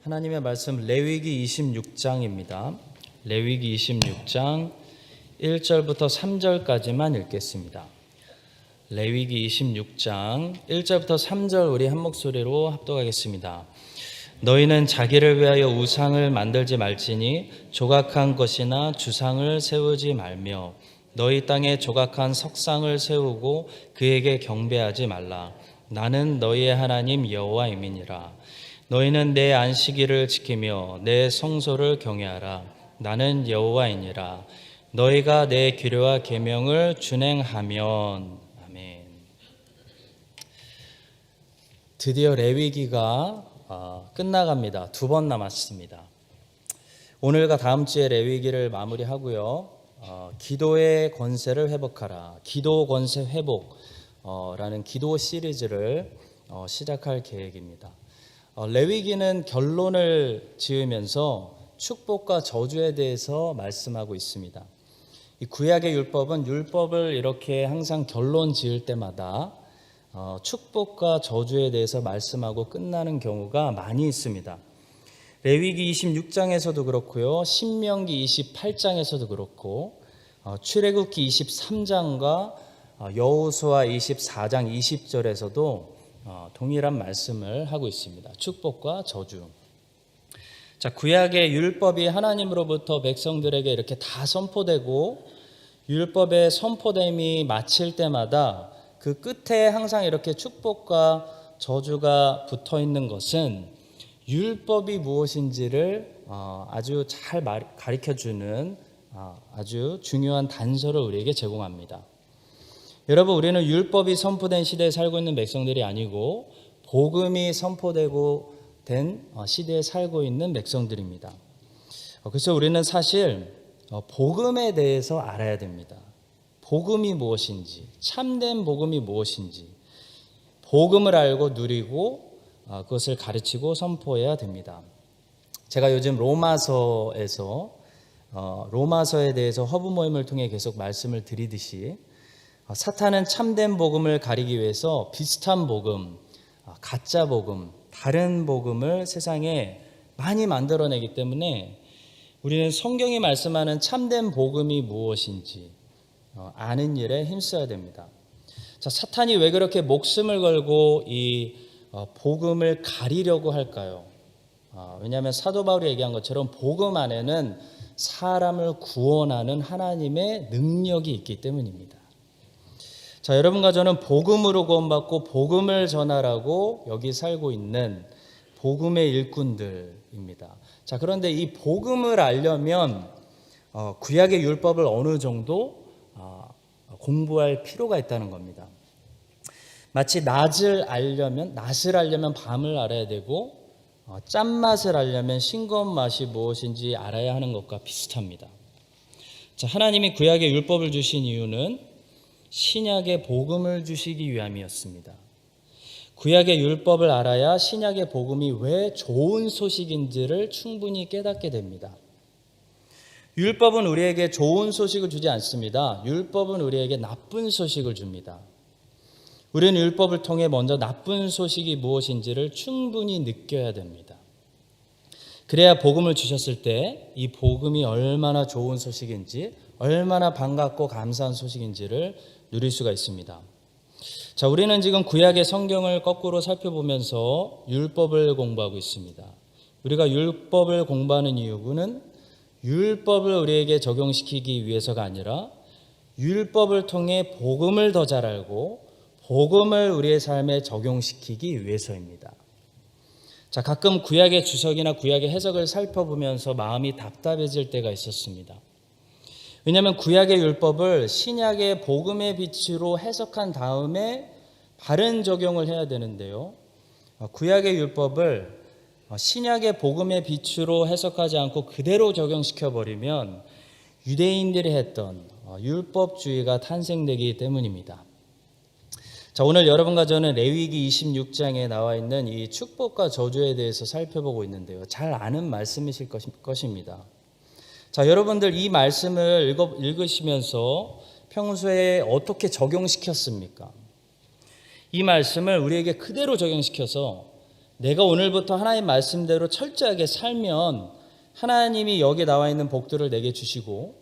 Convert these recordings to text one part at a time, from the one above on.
하나님의 말씀 레위기 26장입니다. 레위기 26장 1절부터 3절까지만 읽겠습니다. 레위기 26장 1절부터 3절 우리 한 목소리로 합독하겠습니다. 너희는 자기를 위하여 우상을 만들지 말지니 조각한 것이나 주상을 세우지 말며 너희 땅에 조각한 석상을 세우고 그에게 경배하지 말라. 나는 너희의 하나님 여호와임이니라. 너희는 내 안식일을 지키며 내 성소를 경외하라. 나는 여호와이니라. 너희가 내 규례와 계명을 준행하면. 아멘. 드디어 레위기가 끝나갑니다. 2번 남았습니다. 오늘과 다음 주에 레위기를 마무리하고요. 기도의 권세를 회복하라. 기도 권세 회복 라는 기도 시리즈를 시작할 계획입니다. 레위기는 결론을 지으면서 축복과 저주에 대해서 말씀하고 있습니다. 이 구약의 율법은 율법을 이렇게 항상 결론 지을 때마다 축복과 저주에 대해서 말씀하고 끝나는 경우가 많이 있습니다. 레위기 26장에서도 그렇고요, 신명기 28장에서도 그렇고, 출애굽기 23장과 여호수아 24장 20절에서도 동일한 말씀을 하고 있습니다. 축복과 저주. 자, 구약의 율법이 하나님으로부터 백성들에게 이렇게 다 선포되고 율법의 선포됨이 마칠 때마다 그 끝에 항상 이렇게 축복과 저주가 붙어 있는 것은 율법이 무엇인지를 아주 잘 가르쳐주는 아주 중요한 단서를 우리에게 제공합니다. 여러분, 우리는 율법이 선포된 시대에 살고 있는 백성들이 아니고 복음이 선포되고 된 시대에 살고 있는 백성들입니다. 그래서 우리는 사실 복음에 대해서 알아야 됩니다. 복음이 무엇인지, 참된 복음이 무엇인지, 복음을 알고 누리고 그것을 가르치고 선포해야 됩니다. 제가 요즘 로마서에 대해서 허브 모임을 통해 계속 말씀을 드리듯이 사탄은 참된 복음을 가리기 위해서 비슷한 복음, 가짜 복음, 다른 복음을 세상에 많이 만들어내기 때문에 우리는 성경이 말씀하는 참된 복음이 무엇인지 아는 일에 힘써야 됩니다. 자, 사탄이 왜 그렇게 목숨을 걸고 이 복음을 가리려고 할까요? 왜냐하면 사도 바울이 얘기한 것처럼 복음 안에는 사람을 구원하는 하나님의 능력이 있기 때문입니다. 자, 여러분과 저는 복음으로 구원받고 복음을 전하라고 여기 살고 있는 복음의 일꾼들입니다. 자, 그런데 이 복음을 알려면 구약의 율법을 어느 정도 공부할 필요가 있다는 겁니다. 마치 낫을 알려면 밤을 알아야 되고 짠맛을 알려면 싱거운 맛이 무엇인지 알아야 하는 것과 비슷합니다. 자, 하나님이 구약의 율법을 주신 이유는 신약의 복음을 주시기 위함이었습니다. 구약의 율법을 알아야 신약의 복음이 왜 좋은 소식인지를 충분히 깨닫게 됩니다. 율법은 우리에게 좋은 소식을 주지 않습니다. 율법은 우리에게 나쁜 소식을 줍니다. 우리는 율법을 통해 먼저 나쁜 소식이 무엇인지를 충분히 느껴야 됩니다. 그래야 복음을 주셨을 때 이 복음이 얼마나 좋은 소식인지, 얼마나 반갑고 감사한 소식인지를 누릴 수가 있습니다. 자, 우리는 지금 구약의 성경을 거꾸로 살펴보면서 율법을 공부하고 있습니다. 우리가 율법을 공부하는 이유는 율법을 우리에게 적용시키기 위해서가 아니라 율법을 통해 복음을 더 잘 알고 복음을 우리의 삶에 적용시키기 위해서입니다. 자, 가끔 구약의 주석이나 구약의 해석을 살펴보면서 마음이 답답해질 때가 있었습니다. 왜냐하면 구약의 율법을 신약의 복음의 빛으로 해석한 다음에 바른 적용을 해야 되는데요. 구약의 율법을 신약의 복음의 빛으로 해석하지 않고 그대로 적용시켜버리면 유대인들이 했던 율법주의가 탄생되기 때문입니다. 자, 오늘 여러분과 저는 레위기 26장에 나와 있는 이 축복과 저주에 대해서 살펴보고 있는데요. 잘 아는 말씀이실 것입니다. 자, 여러분들 이 말씀을 읽으시면서 평소에 어떻게 적용시켰습니까? 이 말씀을 우리에게 그대로 적용시켜서 내가 오늘부터 하나님 말씀대로 철저하게 살면 하나님이 여기 나와 있는 복들을 내게 주시고,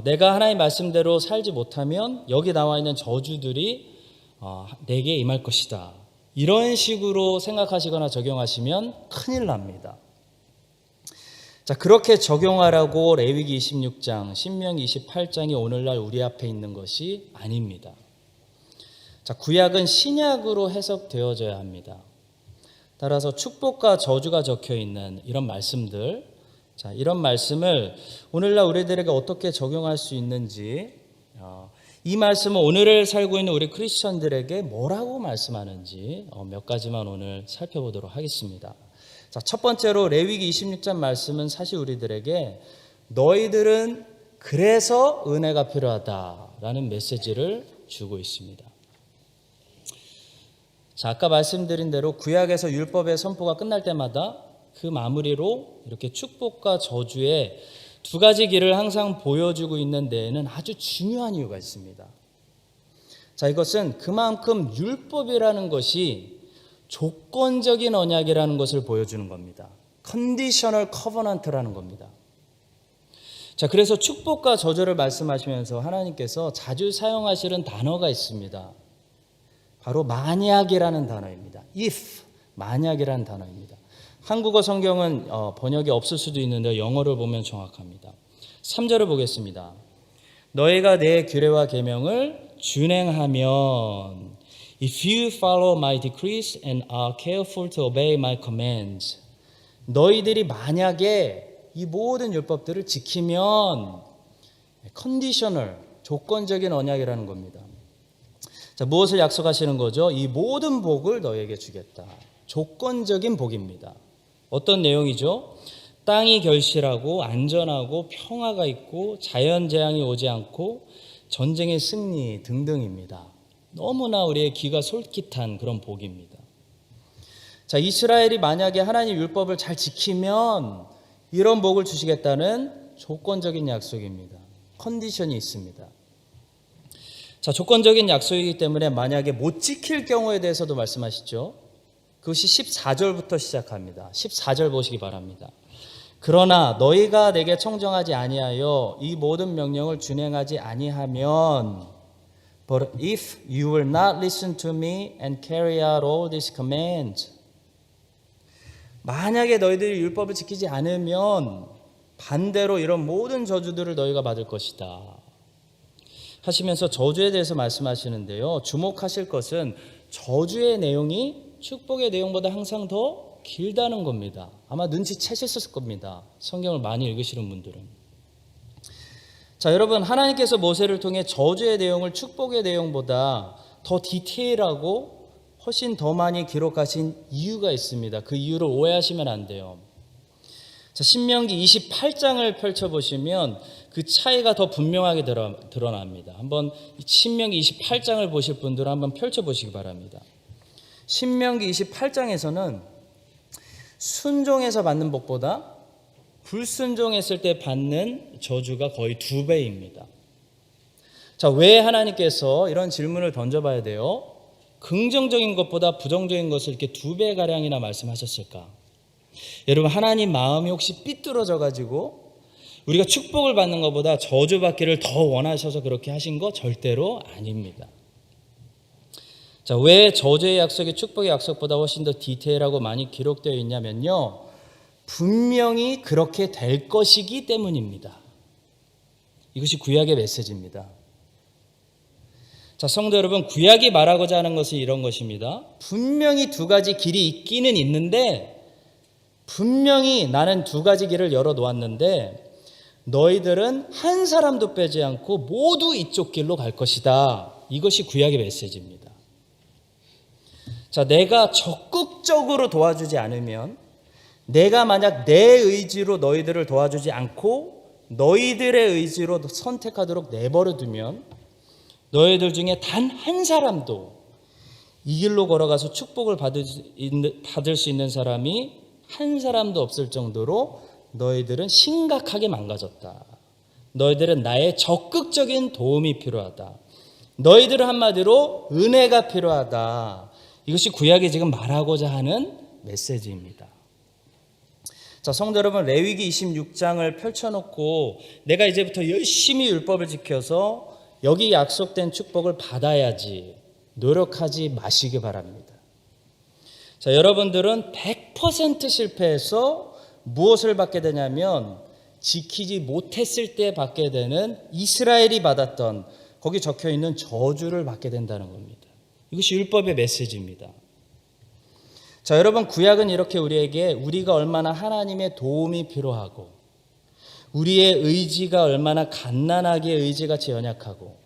내가 하나님 말씀대로 살지 못하면 여기 나와 있는 저주들이 내게 임할 것이다. 이런 식으로 생각하시거나 적용하시면 큰일 납니다. 자, 그렇게 적용하라고 레위기 26장, 신명기 28장이 오늘날 우리 앞에 있는 것이 아닙니다. 자, 구약은 신약으로 해석되어져야 합니다. 따라서 축복과 저주가 적혀 있는 이런 말씀들, 자, 이런 말씀을 오늘날 우리들에게 어떻게 적용할 수 있는지, 이 말씀은 오늘을 살고 있는 우리 크리스천들에게 뭐라고 말씀하는지 몇 가지만 오늘 살펴보도록 하겠습니다. 자, 첫 번째로 레위기 26장 말씀은 사실 우리들에게 너희들은 그래서 은혜가 필요하다라는 메시지를 주고 있습니다. 자, 아까 말씀드린 대로 구약에서 율법의 선포가 끝날 때마다 그 마무리로 이렇게 축복과 저주의 두 가지 길을 항상 보여주고 있는 데에는 아주 중요한 이유가 있습니다. 자, 이것은 그만큼 율법이라는 것이 조건적인 언약이라는 것을 보여주는 겁니다. 컨디셔널 커버넌트라는 겁니다. 자, 그래서 축복과 저주를 말씀하시면서 하나님께서 자주 사용하시는 단어가 있습니다. 바로 만약이라는 단어입니다. if, 만약이라는 단어입니다. 한국어 성경은 번역이 없을 수도 있는데 영어를 보면 정확합니다. 3절을 보겠습니다. 너희가 내 규례와 계명을 준행하면 If you follow my decrees and are careful to obey my commands, 너희들이 만약에 이 모든 율법들을 지키면 컨디셔널, 조건적인 언약이라는 겁니다. 자, 무엇을 약속하시는 거죠? 이 모든 복을 너희에게 주겠다. 조건적인 복입니다. 어떤 내용이죠? 땅이 결실하고 안전하고 평화가 있고 자연재앙이 오지 않고 전쟁의 승리 등등입니다. 너무나 우리의 귀가 솔깃한 그런 복입니다. 자, 이스라엘이 만약에 하나님 율법을 잘 지키면 이런 복을 주시겠다는 조건적인 약속입니다. 컨디션이 있습니다. 자, 조건적인 약속이기 때문에 만약에 못 지킬 경우에 대해서도 말씀하시죠. 그것이 14절부터 시작합니다. 14절 보시기 바랍니다. 그러나 너희가 내게 청정하지 아니하여 이 모든 명령을 준행하지 아니하면 But if you will not listen to me and carry out all these commands, 만약에 너희들이 율법을 지키지 않으면 반대로 이런 모든 저주들을 너희가 받을 것이다 하시면서 저주에 대해서 말씀하시는데요. 주목하실 것은 저주의 내용이 축복의 내용보다 항상 더 길다는 겁니다. 아마 눈치채셨을 겁니다. 성경을 많이 읽으시는 분들은. 자, 여러분, 하나님께서 모세를 통해 저주의 내용을 축복의 내용보다 더 디테일하고 훨씬 더 많이 기록하신 이유가 있습니다. 그 이유를 오해하시면 안 돼요. 자, 신명기 28장을 펼쳐보시면 그 차이가 더 분명하게 드러납니다. 한번 신명기 28장을 보실 분들은 한번 펼쳐보시기 바랍니다. 신명기 28장에서는 순종해서 받는 복보다 불순종했을 때 받는 저주가 거의 2배입니다. 자, 왜 하나님께서 이런 질문을 던져봐야 돼요? 긍정적인 것보다 부정적인 것을 이렇게 2배가량이나 말씀하셨을까? 여러분, 하나님 마음이 혹시 삐뚤어져 가지고 우리가 축복을 받는 것보다 저주받기를 더 원하셔서 그렇게 하신 거 절대로 아닙니다. 자, 왜 저주의 약속이 축복의 약속보다 훨씬 더 디테일하고 많이 기록되어 있냐면요, 분명히 그렇게 될 것이기 때문입니다. 이것이 구약의 메시지입니다. 자, 성도 여러분, 구약이 말하고자 하는 것은 이런 것입니다. 분명히 2가지 길이 있기는 있는데, 분명히 나는 2가지 길을 열어놓았는데 너희들은 한 사람도 빼지 않고 모두 이쪽 길로 갈 것이다. 이것이 구약의 메시지입니다. 자, 내가 적극적으로 도와주지 않으면, 내가 만약 내 의지로 너희들을 도와주지 않고 너희들의 의지로 선택하도록 내버려 두면 너희들 중에 단 한 사람도 이 길로 걸어가서 축복을 받을 수 있는 사람이 한 사람도 없을 정도로 너희들은 심각하게 망가졌다. 너희들은 나의 적극적인 도움이 필요하다. 너희들은 한마디로 은혜가 필요하다. 이것이 구약이 지금 말하고자 하는 메시지입니다. 자, 성도 여러분, 레위기 26장을 펼쳐놓고 내가 이제부터 열심히 율법을 지켜서 여기 약속된 축복을 받아야지 노력하지 마시기 바랍니다. 자, 여러분들은 100% 실패해서 무엇을 받게 되냐면 지키지 못했을 때 받게 되는 이스라엘이 받았던 거기 적혀 있는 저주를 받게 된다는 겁니다. 이것이 율법의 메시지입니다. 자, 여러분, 구약은 이렇게 우리에게 우리가 얼마나 하나님의 도움이 필요하고 우리의 의지가 얼마나 갓난아기의 의지같이 연약하고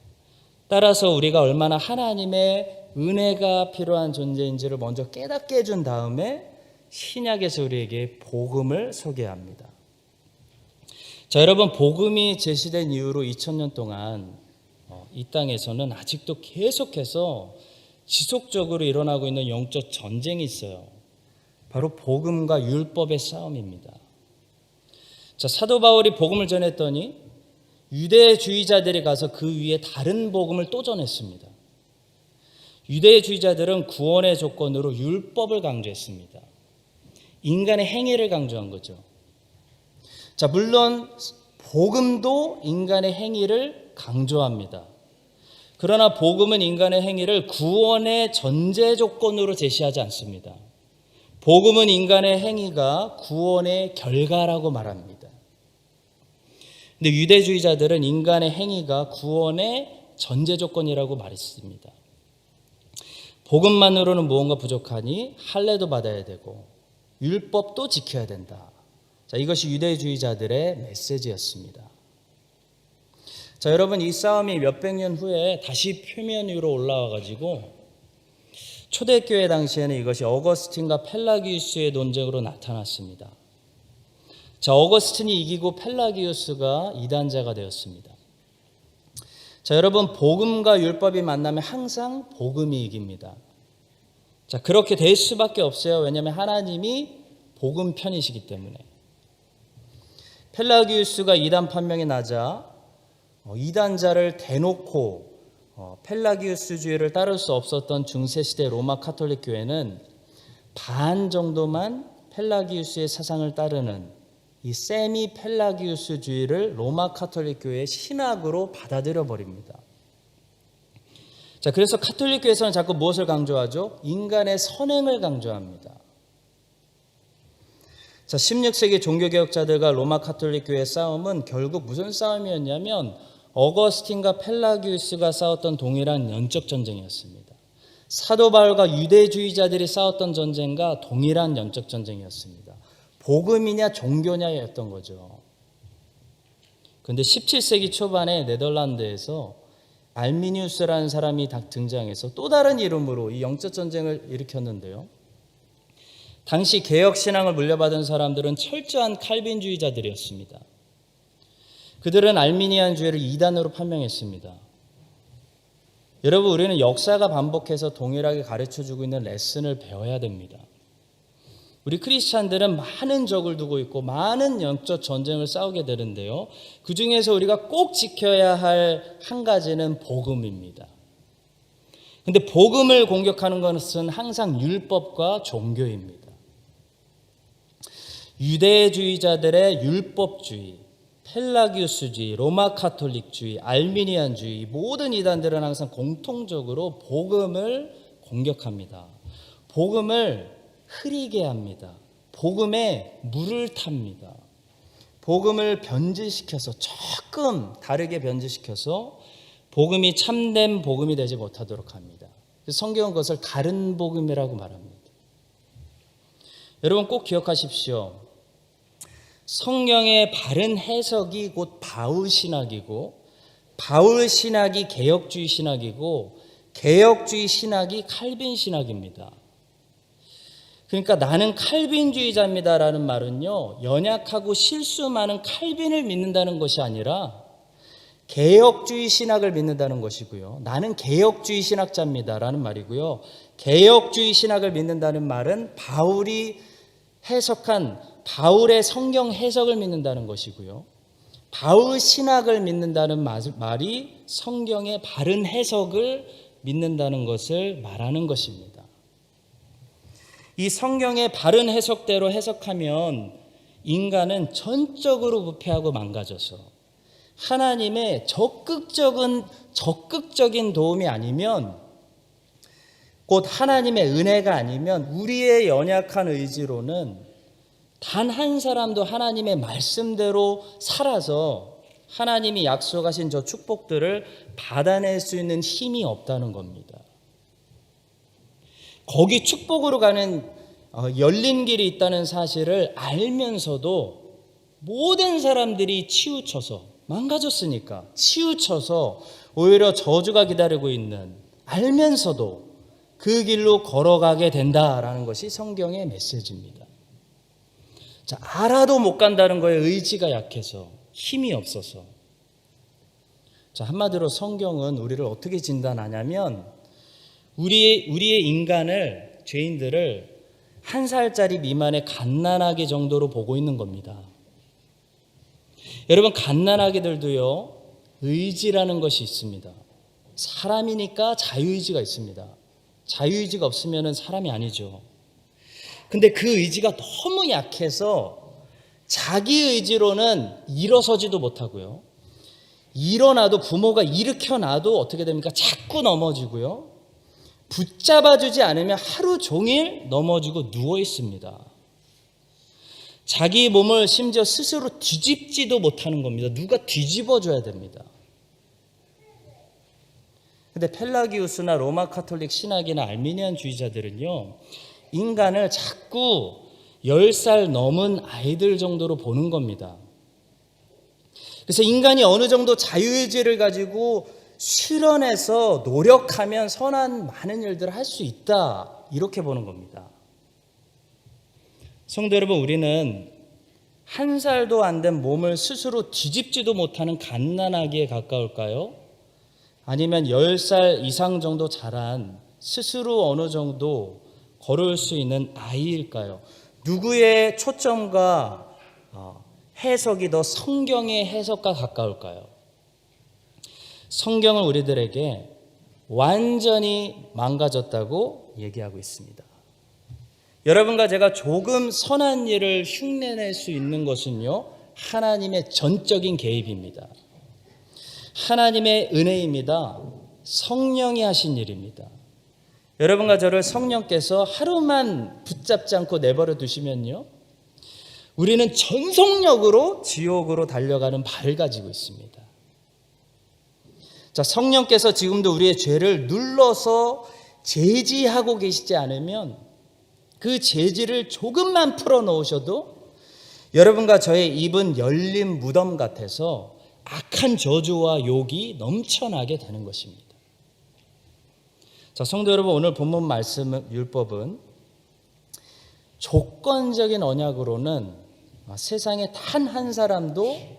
따라서 우리가 얼마나 하나님의 은혜가 필요한 존재인지를 먼저 깨닫게 해준 다음에 신약에서 우리에게 복음을 소개합니다. 자, 여러분, 복음이 제시된 이후로 2000년 동안 이 땅에서는 아직도 계속해서 지속적으로 일어나고 있는 영적 전쟁이 있어요. 바로 복음과 율법의 싸움입니다. 자, 사도 바울이 복음을 전했더니 유대주의자들이 가서 그 위에 다른 복음을 또 전했습니다. 유대주의자들은 구원의 조건으로 율법을 강조했습니다. 인간의 행위를 강조한 거죠. 자, 물론 복음도 인간의 행위를 강조합니다. 그러나 복음은 인간의 행위를 구원의 전제 조건으로 제시하지 않습니다. 복음은 인간의 행위가 구원의 결과라고 말합니다. 근데 유대주의자들은 인간의 행위가 구원의 전제 조건이라고 말했습니다. 복음만으로는 무언가 부족하니 할례도 받아야 되고 율법도 지켜야 된다. 자, 이것이 유대주의자들의 메시지였습니다. 자, 여러분, 이 싸움이 몇백 년 후에 다시 표면 위로 올라와 가지고 초대교회 당시에는 이것이 어거스틴과 펠라기우스의 논쟁으로 나타났습니다. 자, 어거스틴이 이기고 펠라기우스가 이단자가 되었습니다. 자, 여러분, 복음과 율법이 만나면 항상 복음이 이깁니다. 자, 그렇게 될 수밖에 없어요. 왜냐하면 하나님이 복음 편이시기 때문에. 펠라기우스가 이단 판명이 나자 이단자를 대놓고 펠라기우스주의를 따를 수 없었던 중세시대 로마 카톨릭 교회는 반 정도만 펠라기우스의 사상을 따르는 이 세미 펠라기우스주의를 로마 카톨릭 교회의 신학으로 받아들여 버립니다. 자, 그래서 카톨릭 교회에서는 자꾸 무엇을 강조하죠? 인간의 선행을 강조합니다. 자, 16세기 종교개혁자들과 로마 카톨릭 교회의 싸움은 결국 무슨 싸움이었냐면 어거스틴과 펠라기우스가 싸웠던 동일한 영적 전쟁이었습니다. 사도 바울과 유대주의자들이 싸웠던 전쟁과 동일한 영적 전쟁이었습니다. 복음이냐 종교냐였던 거죠. 그런데 17세기 초반에 네덜란드에서 알미니우스라는 사람이 등장해서 또 다른 이름으로 이 영적 전쟁을 일으켰는데요. 당시 개혁신앙을 물려받은 사람들은 철저한 칼빈주의자들이었습니다. 그들은 알미니안주의를 이단으로 판명했습니다. 여러분, 우리는 역사가 반복해서 동일하게 가르쳐주고 있는 레슨을 배워야 됩니다. 우리 크리스찬들은 많은 적을 두고 있고 많은 영적 전쟁을 싸우게 되는데요. 그 중에서 우리가 꼭 지켜야 할 한 가지는 복음입니다. 그런데 복음을 공격하는 것은 항상 율법과 종교입니다. 유대주의자들의 율법주의, 펠라기우스주의, 로마 카톨릭주의, 알미니안주의, 모든 이단들은 항상 공통적으로 복음을 공격합니다. 복음을 흐리게 합니다. 복음에 물을 탑니다. 복음을 변질시켜서 조금 다르게 변질시켜서 복음이 참된 복음이 되지 못하도록 합니다. 성경은 그것을 다른 복음이라고 말합니다. 여러분, 꼭 기억하십시오. 성경의 바른 해석이 곧 바울 신학이고 바울 신학이 개혁주의 신학이고 개혁주의 신학이 칼빈 신학입니다. 그러니까 나는 칼빈주의자입니다라는 말은요, 연약하고 실수 많은 칼빈을 믿는다는 것이 아니라 개혁주의 신학을 믿는다는 것이고요. 나는 개혁주의 신학자입니다라는 말이고요. 개혁주의 신학을 믿는다는 말은 바울이 해석한 바울의 성경 해석을 믿는다는 것이고요. 바울 신학을 믿는다는 말이 성경의 바른 해석을 믿는다는 것을 말하는 것입니다. 이 성경의 바른 해석대로 해석하면 인간은 전적으로 부패하고 망가져서 하나님의 적극적인 도움이 아니면, 곧 하나님의 은혜가 아니면 우리의 연약한 의지로는 단 한 사람도 하나님의 말씀대로 살아서 하나님이 약속하신 저 축복들을 받아낼 수 있는 힘이 없다는 겁니다. 거기 축복으로 가는 열린 길이 있다는 사실을 알면서도 모든 사람들이 치우쳐서, 망가졌으니까 치우쳐서 오히려 저주가 기다리고 있는, 알면서도 그 길로 걸어가게 된다라는 것이 성경의 메시지입니다. 자, 알아도 못 간다는 거에 의지가 약해서, 힘이 없어서. 자, 한마디로 성경은 우리를 어떻게 진단하냐면 우리의 인간을, 죄인들을 한 살짜리 미만의 갓난아기 정도로 보고 있는 겁니다. 여러분, 갓난아기들도요, 의지라는 것이 있습니다. 사람이니까 자유의지가 있습니다. 자유의지가 없으면 사람이 아니죠. 근데 그 의지가 너무 약해서 자기 의지로는 일어서지도 못하고요. 일어나도, 부모가 일으켜놔도 어떻게 됩니까? 자꾸 넘어지고요. 붙잡아주지 않으면 하루 종일 넘어지고 누워 있습니다. 자기 몸을 심지어 스스로 뒤집지도 못하는 겁니다. 누가 뒤집어줘야 됩니다. 근데 펠라기우스나 로마 카톨릭 신학이나 알미니안주의자들은요, 인간을 자꾸 10살 넘은 아이들 정도로 보는 겁니다. 그래서 인간이 어느 정도 자유의지를 가지고 수련해서 노력하면 선한 많은 일들을 할 수 있다, 이렇게 보는 겁니다. 성도 여러분, 우리는 한 살도 안 된 몸을 스스로 뒤집지도 못하는 갓난아기에 가까울까요? 아니면 10살 이상 정도 자란, 스스로 어느 정도 걸을 수 있는 아이일까요? 누구의 초점과 해석이 더 성경의 해석과 가까울까요? 성경은 우리들에게 완전히 망가졌다고 얘기하고 있습니다. 여러분과 제가 조금 선한 일을 흉내낼 수 있는 것은요, 하나님의 전적인 개입입니다. 하나님의 은혜입니다. 성령이 하신 일입니다. 여러분과 저를 성령께서 하루만 붙잡지 않고 내버려 두시면요, 우리는 전속력으로 지옥으로 달려가는 발을 가지고 있습니다. 자, 성령께서 지금도 우리의 죄를 눌러서 제지하고 계시지 않으면 그 제지를 조금만 풀어놓으셔도 여러분과 저의 입은 열린 무덤 같아서 악한 저주와 욕이 넘쳐나게 되는 것입니다. 자, 성도 여러분, 오늘 본문 말씀 율법은 조건적인 언약으로는 세상에 단 한 사람도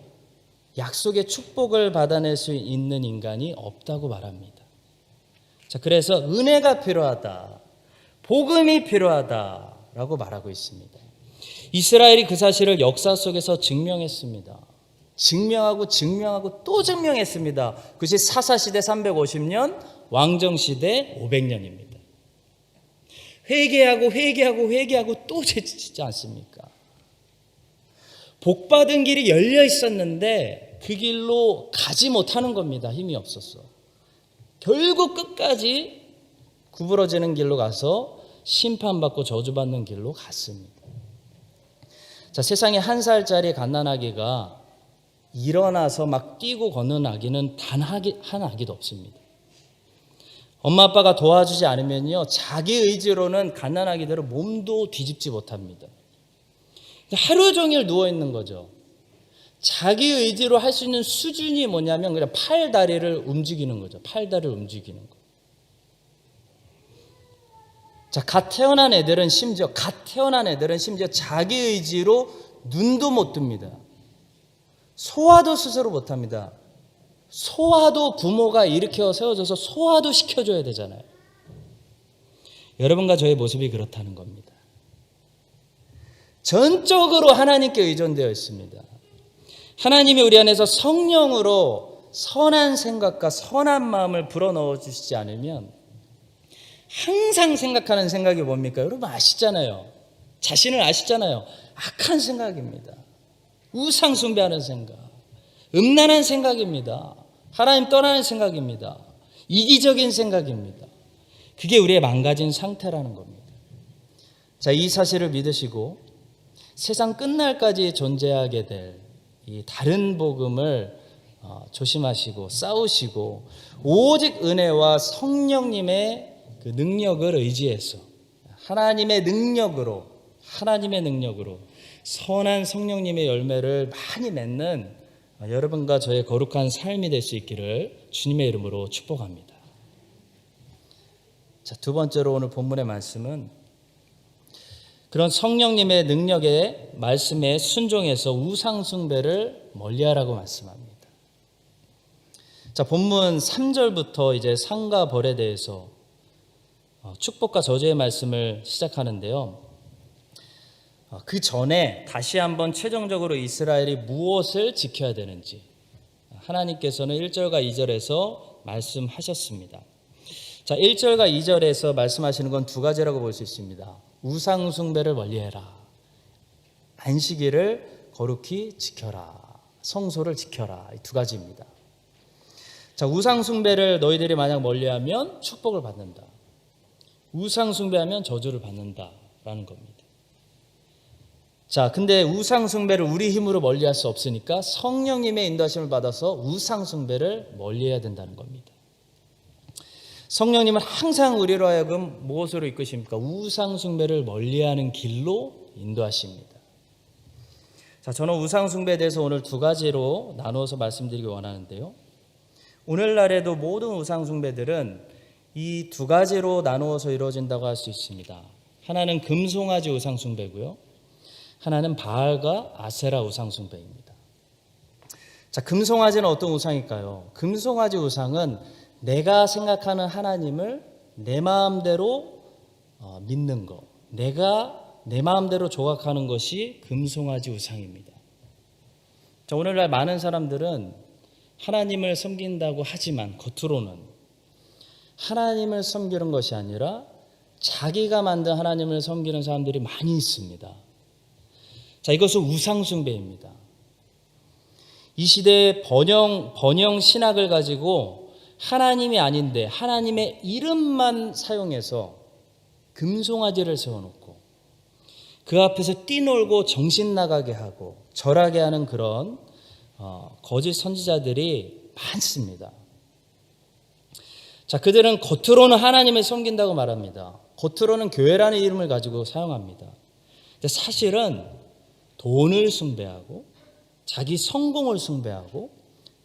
약속의 축복을 받아낼 수 있는 인간이 없다고 말합니다. 자, 그래서 은혜가 필요하다, 복음이 필요하다라고 말하고 있습니다. 이스라엘이 그 사실을 역사 속에서 증명했습니다. 증명하고 또 증명했습니다. 그것이 사사시대 350년, 왕정시대 500년입니다. 회개하고 또 죄짓지 않습니까? 복받은 길이 열려 있었는데 그 길로 가지 못하는 겁니다. 힘이 없어서. 결국 끝까지 구부러지는 길로 가서 심판받고 저주받는 길로 갔습니다. 자, 세상에 한 살짜리 갓난아기가 일어나서 막 뛰고 걷는 아기는 단 한 아기도 없습니다. 엄마 아빠가 도와주지 않으면요, 자기 의지로는 갓난아기들은 몸도 뒤집지 못합니다. 하루 종일 누워있는 거죠. 자기 의지로 할 수 있는 수준이 뭐냐면 그냥 팔 다리를 움직이는 거죠. 팔 다리를 움직이는 거. 자, 갓 태어난 애들은 심지어 자기 의지로 눈도 못 뜹니다. 소화도 스스로 못 합니다. 소화도 부모가 일으켜 세워줘서 소화도 시켜줘야 되잖아요. 여러분과 저의 모습이 그렇다는 겁니다. 전적으로 하나님께 의존되어 있습니다. 하나님이 우리 안에서 성령으로 선한 생각과 선한 마음을 불어넣어 주시지 않으면 항상 생각하는 생각이 뭡니까? 여러분 아시잖아요. 자신을 아시잖아요. 악한 생각입니다. 우상 숭배하는 생각, 음란한 생각입니다. 하나님 떠나는 생각입니다. 이기적인 생각입니다. 그게 우리의 망가진 상태라는 겁니다. 자, 이 사실을 믿으시고 세상 끝날까지 존재하게 될 이 다른 복음을 조심하시고 싸우시고 오직 은혜와 성령님의 그 능력을 의지해서 하나님의 능력으로 선한 성령님의 열매를 많이 맺는 여러분과 저의 거룩한 삶이 될 수 있기를 주님의 이름으로 축복합니다. 자, 두 번째로 오늘 본문의 말씀은 그런 성령님의 능력의 말씀에 순종해서 우상 숭배를 멀리하라고 말씀합니다. 자, 본문 3절부터 이제 상과 벌에 대해서 축복과 저주의 말씀을 시작하는데요. 그 전에 다시 한번 최종적으로 이스라엘이 무엇을 지켜야 되는지 하나님께서는 1절과 2절에서 말씀하셨습니다. 자, 1절과 2절에서 말씀하시는 건 두 가지라고 볼 수 있습니다. 우상 숭배를 멀리해라. 안식일을 거룩히 지켜라. 성소를 지켜라. 이 두 가지입니다. 자, 우상 숭배를 너희들이 만약 멀리하면 축복을 받는다. 우상 숭배하면 저주를 받는다라는 겁니다. 자, 근데 우상 숭배를 우리 힘으로 멀리할 수 없으니까 성령님의 인도하심을 받아서 우상 숭배를 멀리해야 된다는 겁니다. 성령님은 항상 우리로 하여금 무엇으로 이끄십니까? 우상 숭배를 멀리하는 길로 인도하십니다. 자, 저는 우상 숭배에 대해서 오늘 두 가지로 나누어서 말씀드리기 원하는데요. 오늘날에도 모든 우상 숭배들은 이 두 가지로 나누어서 이루어진다고 할 수 있습니다. 하나는 금송아지 우상 숭배고요. 하나는 바알과 아세라 우상 숭배입니다. 자, 금송아지는 어떤 우상일까요? 금송아지 우상은 내가 생각하는 하나님을 내 마음대로 믿는 것, 내가 내 마음대로 조각하는 것이 금송아지 우상입니다. 자, 오늘날 많은 사람들은 하나님을 섬긴다고 하지만 겉으로는 하나님을 섬기는 것이 아니라 자기가 만든 하나님을 섬기는 사람들이 많이 있습니다. 자, 이것은 우상 숭배입니다. 이 시대의 번영 신학을 가지고 하나님이 아닌데 하나님의 이름만 사용해서 금송아지를 세워놓고 그 앞에서 뛰놀고 정신 나가게 하고 절하게 하는 그런 거짓 선지자들이 많습니다. 자, 그들은 겉으로는 하나님을 섬긴다고 말합니다. 겉으로는 교회라는 이름을 가지고 사용합니다. 근데 사실은 돈을 숭배하고 자기 성공을 숭배하고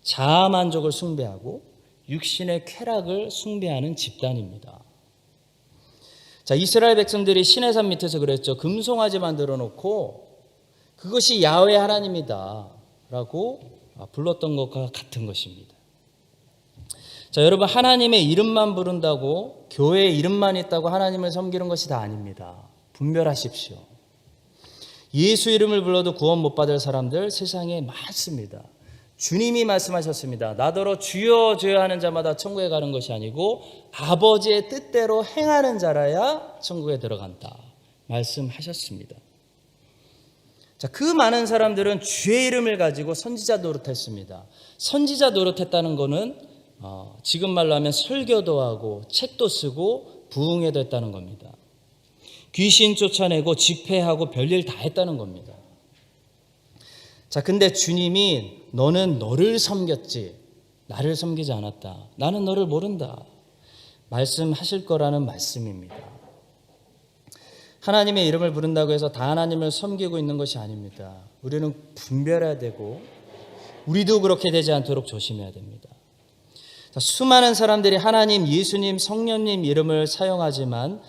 자아만족을 숭배하고 육신의 쾌락을 숭배하는 집단입니다. 자, 이스라엘 백성들이 시내산 밑에서 그랬죠. 금송아지 만들어 놓고 그것이 야훼 하나님이다 라고 불렀던 것과 같은 것입니다. 자, 여러분, 하나님의 이름만 부른다고 교회에 이름만 있다고 하나님을 섬기는 것이 다 아닙니다. 분별하십시오. 예수 이름을 불러도 구원 못 받을 사람들 세상에 많습니다. 주님이 말씀하셨습니다. 나더러 주여 주여 하는 자마다 천국에 가는 것이 아니고 아버지의 뜻대로 행하는 자라야 천국에 들어간다 말씀하셨습니다. 자, 그 많은 사람들은 주의 이름을 가지고 선지자 노릇했습니다. 선지자 노릇했다는 것은 지금 말로 하면 설교도 하고 책도 쓰고 부흥회도 했다는 겁니다. 귀신 쫓아내고 집회하고 별일 다 했다는 겁니다. 자, 근데 주님이 너는 너를 섬겼지 나를 섬기지 않았다. 나는 너를 모른다. 말씀하실 거라는 말씀입니다. 하나님의 이름을 부른다고 해서 다 하나님을 섬기고 있는 것이 아닙니다. 우리는 분별해야 되고 우리도 그렇게 되지 않도록 조심해야 됩니다. 자, 수많은 사람들이 하나님, 예수님, 성령님 이름을 사용하지만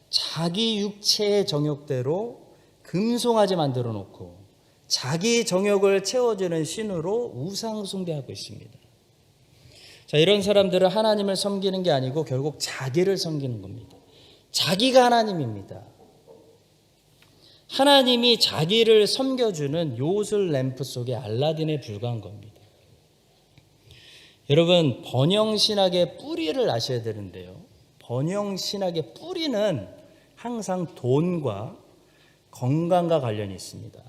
자기 육체의 정욕대로 금송아지 만들어 놓고 자기 정욕을 채워주는 신으로 우상 숭배하고 있습니다. 자, 이런 사람들은 하나님을 섬기는 게 아니고 결국 자기를 섬기는 겁니다. 자기가 하나님입니다. 하나님이 자기를 섬겨주는 요술 램프 속의 알라딘에 불과한 겁니다. 여러분, 번영신학의 뿌리를 아셔야 되는데요. 번영 신학의 뿌리는 항상 돈과 건강과 관련이 있습니다.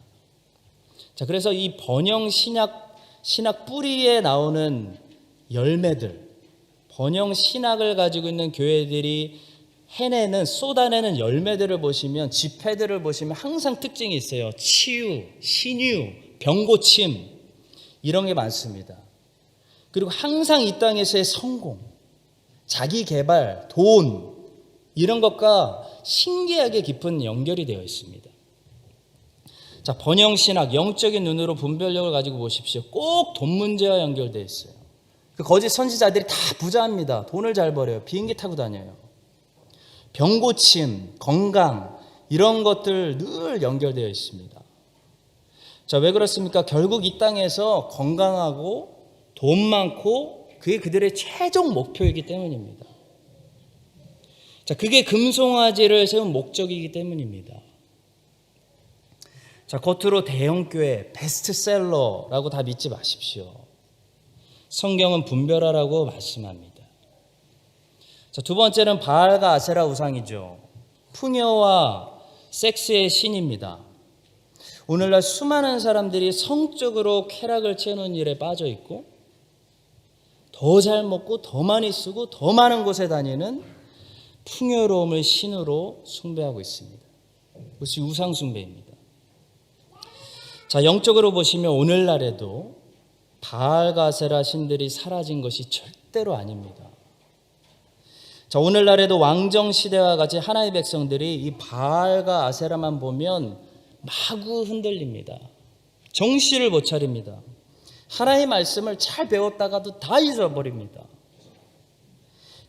자, 그래서 이 번영 신학 뿌리에 나오는 열매들, 번영 신학을 가지고 있는 교회들이 쏟아내는 열매들을 보시면, 집회들을 보시면 항상 특징이 있어요. 치유, 신유, 병고침, 이런 게 많습니다. 그리고 항상 이 땅에서의 성공, 자기 개발, 돈, 이런 것과 신기하게 깊은 연결이 되어 있습니다. 자, 번영신학, 영적인 눈으로 분별력을 가지고 보십시오. 꼭 돈 문제와 연결되어 있어요. 그 거짓 선지자들이 다 부자입니다. 돈을 잘 벌어요. 비행기 타고 다녀요. 병고침, 건강, 이런 것들 늘 연결되어 있습니다. 자, 왜 그렇습니까? 결국 이 땅에서 건강하고 돈 많고 그게 그들의 최종 목표이기 때문입니다. 자, 그게 금송아지를 세운 목적이기 때문입니다. 자, 겉으로 대형교회, 베스트셀러라고 다 믿지 마십시오. 성경은 분별하라고 말씀합니다. 자, 두 번째는 바알과 아세라 우상이죠. 풍요와 섹스의 신입니다. 오늘날 수많은 사람들이 성적으로 쾌락을 채우는 일에 빠져 있고, 더 잘 먹고 더 많이 쓰고 더 많은 곳에 다니는 풍요로움을 신으로 숭배하고 있습니다. 그것이 우상 숭배입니다. 자, 영적으로 보시면 오늘날에도 바알과 아세라 신들이 사라진 것이 절대로 아닙니다. 자, 오늘날에도 왕정 시대와 같이 하나의 백성들이 이 바알과 아세라만 보면 마구 흔들립니다. 정신을 못 차립니다. 하나의 말씀을 잘 배웠다가도 다 잊어버립니다.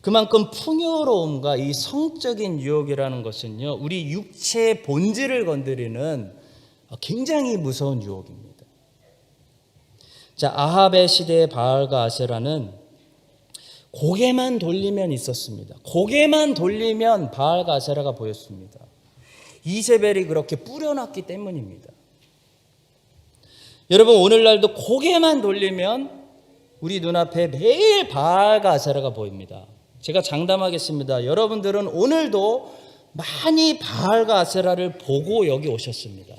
그만큼 풍요로움과 이 성적인 유혹이라는 것은요, 우리 육체의 본질을 건드리는 굉장히 무서운 유혹입니다. 자, 아합의 시대의 바알과 아세라는 고개만 돌리면 있었습니다. 고개만 돌리면 바알과 아세라가 보였습니다. 이세벨이 그렇게 뿌려놨기 때문입니다. 여러분, 오늘날도 고개만 돌리면 우리 눈앞에 매일 바알과 아세라가 보입니다. 제가 장담하겠습니다. 여러분들은 오늘도 많이 바알과 아세라를 보고 여기 오셨습니다.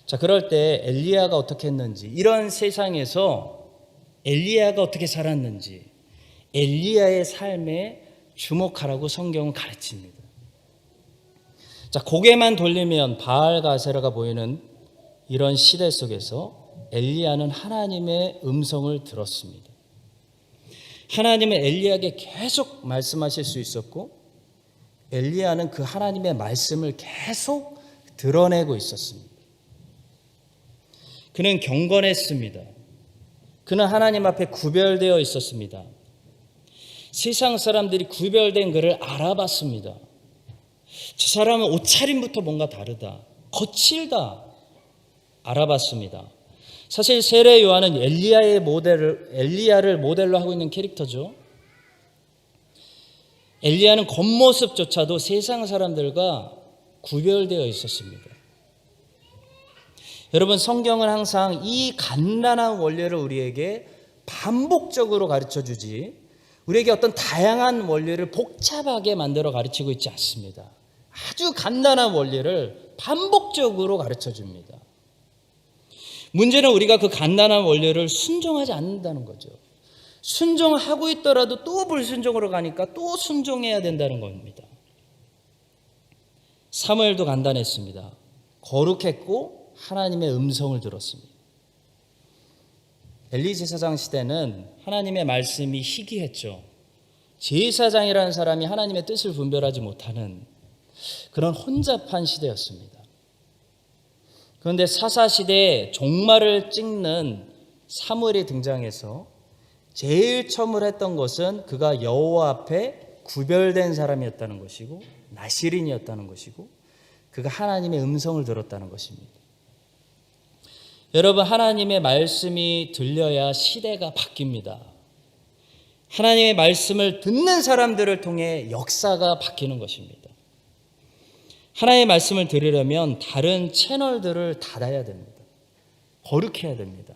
자, 그럴 때 엘리야가 어떻게 했는지, 이런 세상에서 엘리야가 어떻게 살았는지, 엘리야의 삶에 주목하라고 성경은 가르칩니다. 자, 고개만 돌리면 바알과 아세라가 보이는 이런 시대 속에서 엘리야는 하나님의 음성을 들었습니다. 하나님은 엘리야에게 계속 말씀하실 수 있었고, 엘리야는 그 하나님의 말씀을 계속 드러내고 있었습니다. 그는 경건했습니다. 그는 하나님 앞에 구별되어 있었습니다. 세상 사람들이 구별된 그를 알아봤습니다. 저 사람은 옷차림부터 뭔가 다르다, 거칠다, 알아봤습니다. 사실 세례 요한은 엘리야를 모델로 하고 있는 캐릭터죠. 엘리야는 겉모습조차도 세상 사람들과 구별되어 있었습니다. 여러분, 성경은 항상 이 간단한 원리를 우리에게 반복적으로 가르쳐주지, 우리에게 어떤 다양한 원리를 복잡하게 만들어 가르치고 있지 않습니다. 아주 간단한 원리를 반복적으로 가르쳐줍니다. 문제는 우리가 그 간단한 원리를 순종하지 않는다는 거죠. 순종하고 있더라도 또 불순종으로 가니까 또 순종해야 된다는 겁니다. 사무엘도 간단했습니다. 거룩했고 하나님의 음성을 들었습니다. 엘리 제사장 시대는 하나님의 말씀이 희귀했죠. 제사장이라는 사람이 하나님의 뜻을 분별하지 못하는 그런 혼잡한 시대였습니다. 그런데 사사시대에 종말을 찍는 사무엘이 등장해서 제일 처음으로 했던 것은 그가 여호와 앞에 구별된 사람이었다는 것이고, 나시린이었다는 것이고, 그가 하나님의 음성을 들었다는 것입니다. 여러분, 하나님의 말씀이 들려야 시대가 바뀝니다. 하나님의 말씀을 듣는 사람들을 통해 역사가 바뀌는 것입니다. 하나님의 말씀을 들으려면 다른 채널들을 닫아야 됩니다. 거룩해야 됩니다.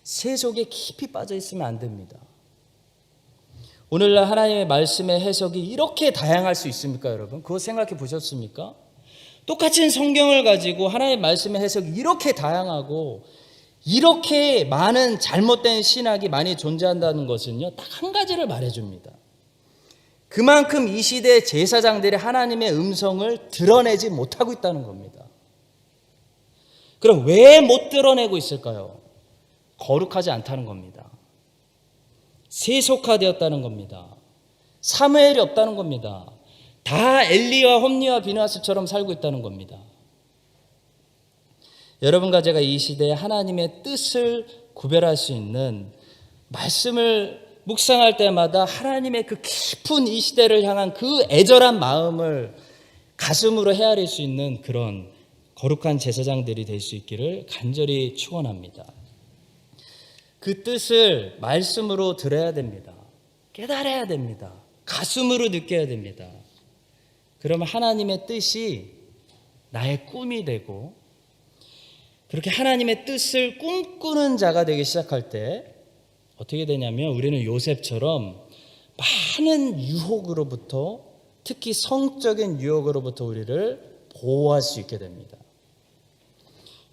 세속에 깊이 빠져 있으면 안 됩니다. 오늘날 하나님의 말씀의 해석이 이렇게 다양할 수 있습니까, 여러분? 그거 생각해 보셨습니까? 똑같은 성경을 가지고 하나님의 말씀의 해석이 이렇게 다양하고 이렇게 많은 잘못된 신학이 많이 존재한다는 것은요, 딱 한 가지를 말해줍니다. 그만큼 이 시대 제사장들이 하나님의 음성을 드러내지 못하고 있다는 겁니다. 그럼 왜 못 드러내고 있을까요? 거룩하지 않다는 겁니다. 세속화되었다는 겁니다. 사무엘이 없다는 겁니다. 다 엘리와 홈리와 비느하스처럼 살고 있다는 겁니다. 여러분과 제가 이 시대에 하나님의 뜻을 구별할 수 있는 말씀을 묵상할 때마다 하나님의 그 깊은 이 시대를 향한 그 애절한 마음을 가슴으로 헤아릴 수 있는 그런 거룩한 제사장들이 될 수 있기를 간절히 축원합니다. 그 뜻을 말씀으로 들어야 됩니다. 깨달아야 됩니다. 가슴으로 느껴야 됩니다. 그러면 하나님의 뜻이 나의 꿈이 되고 그렇게 하나님의 뜻을 꿈꾸는 자가 되기 시작할 때 어떻게 되냐면 우리는 요셉처럼 많은 유혹으로부터 특히 성적인 유혹으로부터 우리를 보호할 수 있게 됩니다.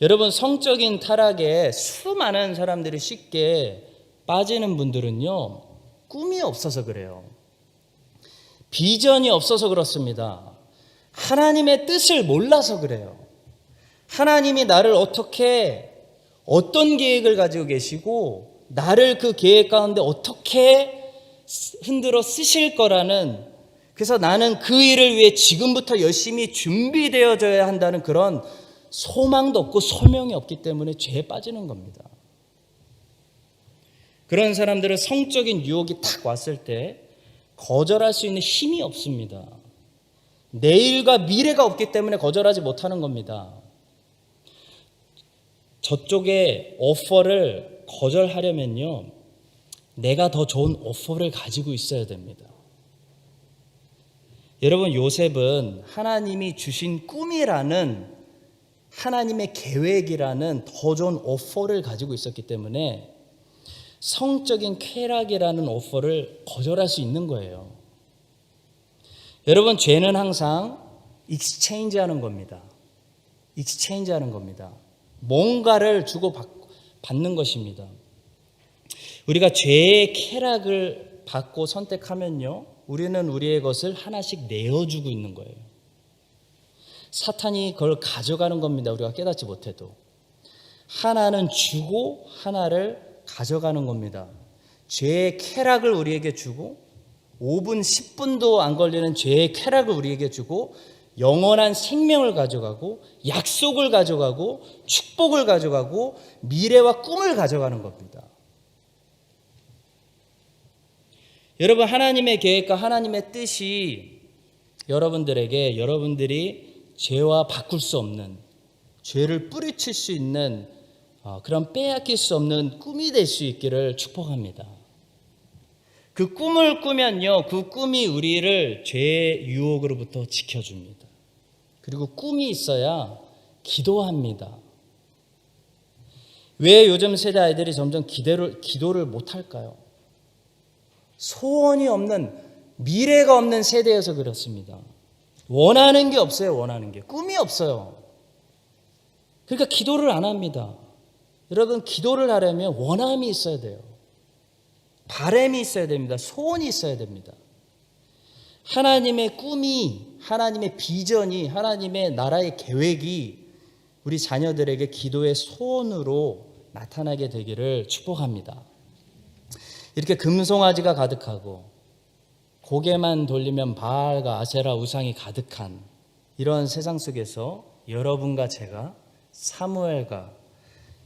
여러분, 성적인 타락에 수많은 사람들이 쉽게 빠지는 분들은요, 꿈이 없어서 그래요. 비전이 없어서 그렇습니다. 하나님의 뜻을 몰라서 그래요. 하나님이 나를 어떤 계획을 가지고 계시고 나를 그 계획 가운데 어떻게 흔들어 쓰실 거라는, 그래서 나는 그 일을 위해 지금부터 열심히 준비되어져야 한다는 그런 소망도 없고 소명이 없기 때문에 죄에 빠지는 겁니다. 그런 사람들은 성적인 유혹이 탁 왔을 때 거절할 수 있는 힘이 없습니다. 내일과 미래가 없기 때문에 거절하지 못하는 겁니다. 저쪽에 오퍼를 거절하려면요, 내가 더 좋은 오퍼를 가지고 있어야 됩니다. 여러분, 요셉은 하나님이 주신 꿈이라는 하나님의 계획이라는 더 좋은 오퍼를 가지고 있었기 때문에 성적인 쾌락이라는 오퍼를 거절할 수 있는 거예요. 여러분, 죄는 항상 익스체인지 하는 겁니다. 익스체인지 하는 겁니다. 뭔가를 주고 받는 것입니다. 우리가 죄의 쾌락을 받고 선택하면요, 우리는 우리의 것을 하나씩 내어주고 있는 거예요. 사탄이 그걸 가져가는 겁니다. 우리가 깨닫지 못해도. 하나는 주고 하나를 가져가는 겁니다. 죄의 쾌락을 우리에게 주고 5분 10분도 안 걸리는 죄의 쾌락을 우리에게 주고 영원한 생명을 가져가고 약속을 가져가고 축복을 가져가고 미래와 꿈을 가져가는 겁니다. 여러분, 하나님의 계획과 하나님의 뜻이 여러분들에게 여러분들이 죄와 바꿀 수 없는, 죄를 뿌리칠 수 있는 그런 빼앗길 수 없는 꿈이 될 수 있기를 축복합니다. 그 꿈을 꾸면요, 그 꿈이 우리를 죄의 유혹으로부터 지켜줍니다. 그리고 꿈이 있어야 기도합니다. 왜 요즘 세대 아이들이 점점 기도를 못할까요? 소원이 없는, 미래가 없는 세대여서 그렇습니다. 원하는 게 없어요. 원하는 게. 꿈이 없어요. 그러니까 기도를 안 합니다. 여러분, 기도를 하려면 원함이 있어야 돼요. 바람이 있어야 됩니다. 소원이 있어야 됩니다. 하나님의 꿈이, 하나님의 비전이, 하나님의 나라의 계획이 우리 자녀들에게 기도의 소원으로 나타나게 되기를 축복합니다. 이렇게 금송아지가 가득하고 고개만 돌리면 바알과 아세라 우상이 가득한 이런 세상 속에서 여러분과 제가 사무엘과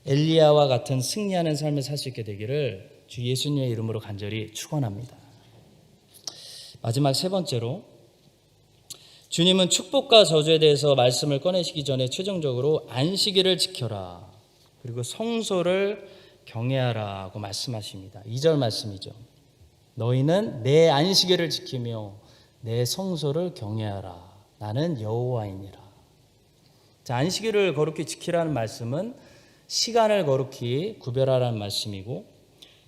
엘리야와 같은 승리하는 삶을 살 수 있게 되기를 주 예수님의 이름으로 간절히 축원합니다. 마지막 세 번째로, 주님은 축복과 저주에 대해서 말씀을 꺼내시기 전에 최종적으로 안식일을 지켜라, 그리고 성소를 경외하라고 말씀하십니다. 2절 말씀이죠. 너희는 내 안식일을 지키며 내 성소를 경외하라. 나는 여호와이니라. 자, 안식일을 거룩히 지키라는 말씀은 시간을 거룩히 구별하라는 말씀이고,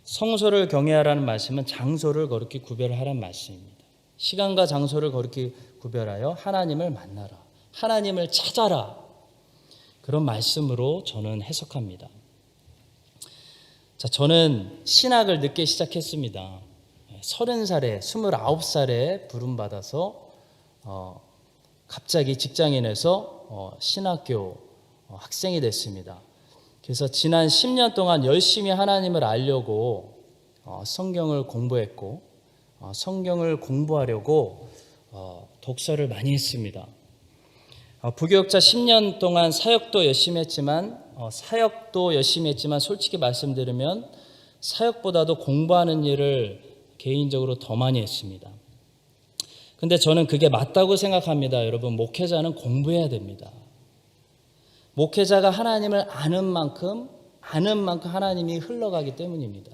성소를 경외하라는 말씀은 장소를 거룩히 구별하라는 말씀입니다. 시간과 장소를 거룩히 구별하여 하나님을 만나라, 하나님을 찾아라, 그런 말씀으로 저는 해석합니다. 자, 저는 신학을 늦게 시작했습니다. 30살에 29살에 부름받아서 갑자기 직장인에서 신학교 학생이 됐습니다. 그래서 지난 10년 동안 열심히 하나님을 알려고 성경을 공부했고, 성경을 공부하려고 독서를 많이 했습니다. 부교육자 10년 동안 사역도 열심히 했지만 솔직히 말씀드리면 사역보다도 공부하는 일을 개인적으로 더 많이 했습니다. 근데 저는 그게 맞다고 생각합니다. 여러분, 목회자는 공부해야 됩니다. 목회자가 하나님을 아는 만큼 하나님이 흘러가기 때문입니다.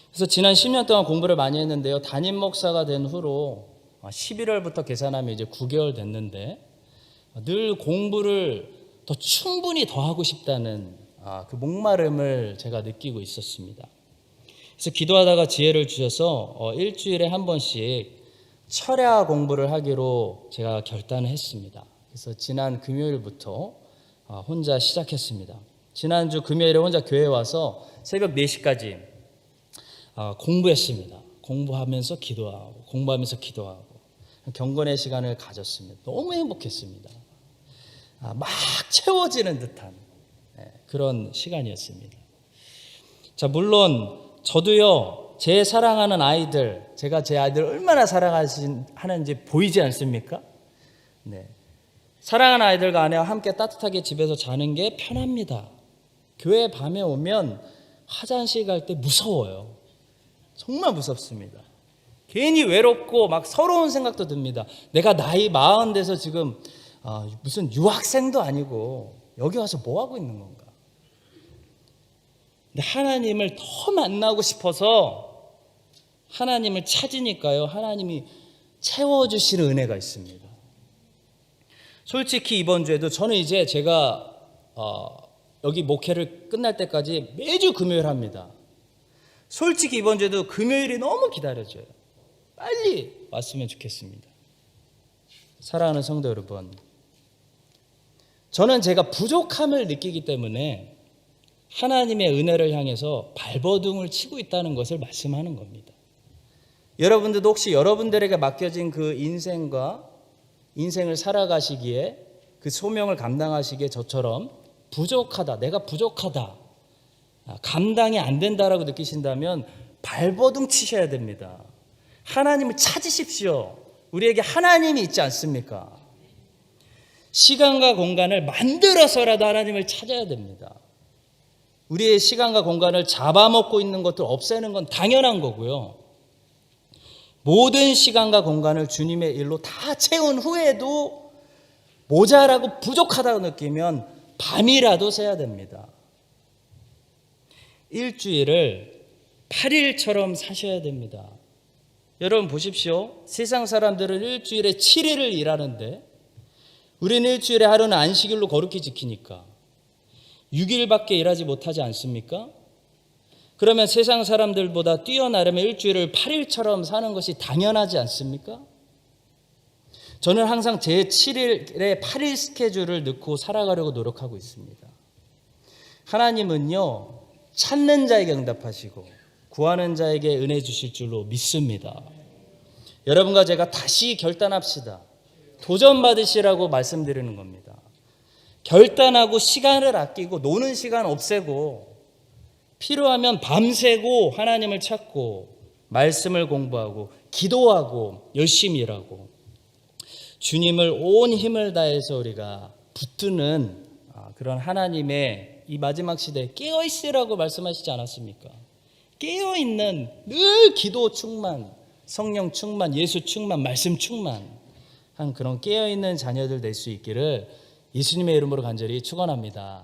그래서 지난 10년 동안 공부를 많이 했는데요. 담임 목사가 된 후로 11월부터 계산하면 이제 9개월 됐는데 늘 공부를 더 충분히 더 하고 싶다는 그 목마름을 제가 느끼고 있었습니다. 그래서 기도하다가 지혜를 주셔서 일주일에 한 번씩 철야 공부를 하기로 제가 결단을 했습니다. 그래서 지난 금요일부터 혼자 시작했습니다. 지난주 금요일에 혼자 교회에 와서 새벽 4시까지 공부했습니다. 공부하면서 기도하고 경건의 시간을 가졌습니다. 너무 행복했습니다. 막 채워지는 듯한 그런 시간이었습니다. 자, 물론 저도요, 제 사랑하는 아이들, 제가 제 아이들을 얼마나 사랑하는지 보이지 않습니까? 네. 사랑하는 아이들과 아내와 함께 따뜻하게 집에서 자는 게 편합니다. 교회 밤에 오면 화장실 갈 때 무서워요. 정말 무섭습니다. 괜히 외롭고 막 서러운 생각도 듭니다. 내가 나이 40 돼서 지금 무슨 유학생도 아니고 여기 와서 뭐 하고 있는 건가? 근데 하나님을 더 만나고 싶어서 하나님을 찾으니까요, 하나님이 채워주시는 은혜가 있습니다. 솔직히 이번 주에도 저는 이제 제가 여기 목회를 끝날 때까지 매주 금요일 합니다. 솔직히 이번 주에도 금요일이 너무 기다려져요. 빨리 왔으면 좋겠습니다. 사랑하는 성도 여러분, 저는 제가 부족함을 느끼기 때문에 하나님의 은혜를 향해서 발버둥을 치고 있다는 것을 말씀하는 겁니다. 여러분들도 혹시 여러분들에게 맡겨진 그 인생을 살아가시기에, 그 소명을 감당하시기에 저처럼 부족하다, 내가 부족하다, 감당이 안 된다라고 느끼신다면 발버둥 치셔야 됩니다. 하나님을 찾으십시오. 우리에게 하나님이 있지 않습니까? 시간과 공간을 만들어서라도 하나님을 찾아야 됩니다. 우리의 시간과 공간을 잡아먹고 있는 것들 없애는 건 당연한 거고요. 모든 시간과 공간을 주님의 일로 다 채운 후에도 모자라고 부족하다고 느끼면 밤이라도 새야 됩니다. 일주일을 8일처럼 사셔야 됩니다. 여러분 보십시오. 세상 사람들은 일주일에 7일을 일하는데 우리는 일주일에 하루는 안식일로 거룩히 지키니까 6일밖에 일하지 못하지 않습니까? 그러면 세상 사람들보다 뛰어나려면 일주일을 8일처럼 사는 것이 당연하지 않습니까? 저는 항상 제 7일에 8일 스케줄을 넣고 살아가려고 노력하고 있습니다. 하나님은요, 찾는 자에게 응답하시고 구하는 자에게 은혜 주실 줄로 믿습니다. 여러분과 제가 다시 결단합시다. 도전받으시라고 말씀드리는 겁니다. 결단하고 시간을 아끼고 노는 시간 없애고 필요하면 밤새고 하나님을 찾고 말씀을 공부하고 기도하고 열심히 일하고 주님을 온 힘을 다해서 우리가 붙드는 그런 하나님의 이 마지막 시대에 깨어있으라고 말씀하시지 않았습니까? 깨어있는 늘 기도 충만, 성령 충만, 예수 충만, 말씀 충만 한 그런 깨어있는 자녀들 될 수 있기를 예수님의 이름으로 간절히 축원합니다.